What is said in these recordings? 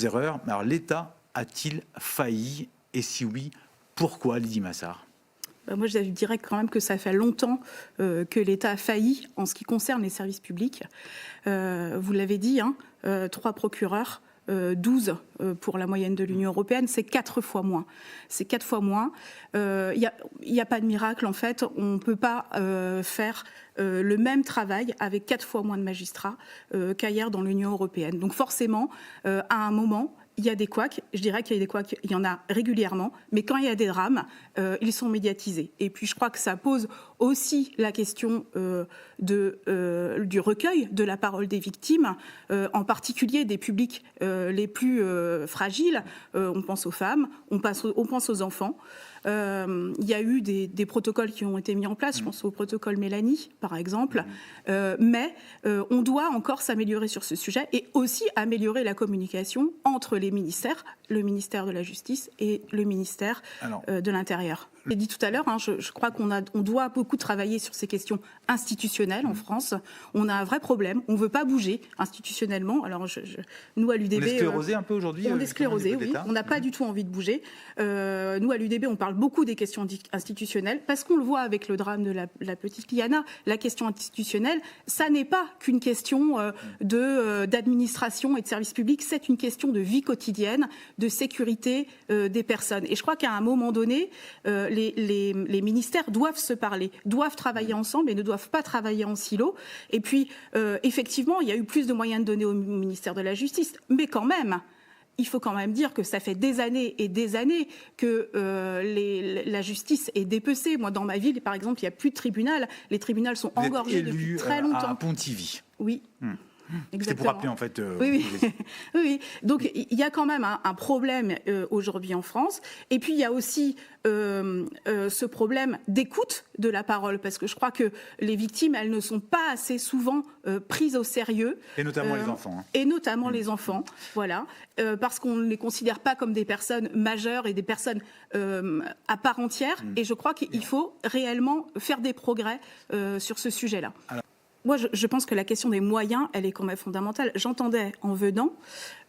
erreurs. Alors l'État a-t-il failli? Et si oui, pourquoi, Lydie Massart? Moi, je dirais quand même que ça fait longtemps que l'État a failli en ce qui concerne les services publics. Vous l'avez dit, 3 procureurs, 12 pour la moyenne de l'Union européenne, c'est 4 fois moins. C'est 4 fois moins. Il n'y a pas de miracle, en fait. On ne peut pas faire le même travail avec 4 fois moins de magistrats qu'ailleurs dans l'Union européenne. Donc forcément, à un moment, il y a des couacs, je dirais qu'il y a des couacs, il y en a régulièrement, mais quand il y a des drames, ils sont médiatisés. Et puis je crois que ça pose aussi la question du recueil de la parole des victimes, en particulier des publics les plus fragiles. On pense aux femmes, on pense aux enfants. Il y a eu des protocoles qui ont été mis en place, je pense au protocole Mélanie par exemple, mais on doit encore s'améliorer sur ce sujet et aussi améliorer la communication entre les ministères, le ministère de la Justice et le ministère de l'Intérieur. J'ai dit tout à l'heure, je crois qu'on doit beaucoup travailler sur ces questions institutionnelles en France. On a un vrai problème, on ne veut pas bouger institutionnellement. Alors nous à l'UDB... On est sclérosé un peu aujourd'hui? On est sclérosé, oui. On n'a pas du tout envie de bouger. Nous à l'UDB, on parle beaucoup des questions institutionnelles parce qu'on le voit avec le drame de la petite Liana. La question institutionnelle, ça n'est pas qu'une question d'administration et de service public, c'est une question de vie quotidienne, de sécurité des personnes. Et je crois qu'à un moment donné, les ministères doivent se parler, doivent travailler ensemble et ne doivent pas travailler en silo. Et puis, effectivement, il y a eu plus de moyens donnés au ministère de la Justice, mais quand même, il faut quand même dire que ça fait des années et des années que la justice est dépecée. Moi, dans ma ville, par exemple, il n'y a plus de tribunal. Les tribunaux sont engorgés depuis très longtemps. À Pontivy. Oui. C'est pour rappeler en fait. Oui. Donc il y a quand même un problème aujourd'hui en France. Et puis il y a aussi ce problème d'écoute de la parole, parce que je crois que les victimes, elles ne sont pas assez souvent prises au sérieux. Et notamment les enfants. Et notamment les enfants, voilà, parce qu'on ne les considère pas comme des personnes majeures et des personnes à part entière. Et je crois qu'il faut réellement faire des progrès sur ce sujet-là. Moi, je pense que la question des moyens, elle est quand même fondamentale. J'entendais en venant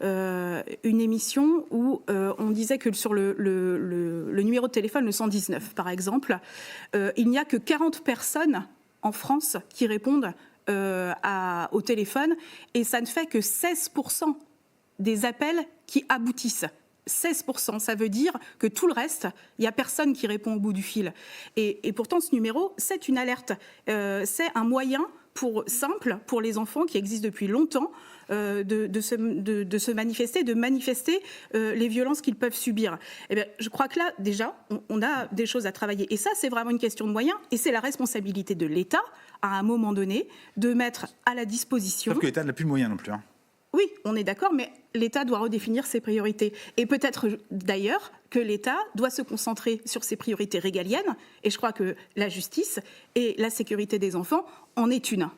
une émission où on disait que sur le numéro de téléphone, le 119 par exemple, il n'y a que 40 personnes en France qui répondent au téléphone et ça ne fait que 16% des appels qui aboutissent. 16%, ça veut dire que tout le reste, il n'y a personne qui répond au bout du fil. Et pourtant, ce numéro, c'est une alerte. C'est un moyen simple pour les enfants qui existent depuis longtemps de se manifester, de manifester les violences qu'ils peuvent subir. Eh bien, je crois que là, déjà, on a des choses à travailler. Et ça, c'est vraiment une question de moyens. Et c'est la responsabilité de l'État, à un moment donné, de mettre à la disposition... Sauf que l'État n'a plus de moyens non plus. Oui, on est d'accord, mais l'État doit redéfinir ses priorités. Et peut-être d'ailleurs que l'État doit se concentrer sur ses priorités régaliennes. Et je crois que la justice et la sécurité des enfants en est une.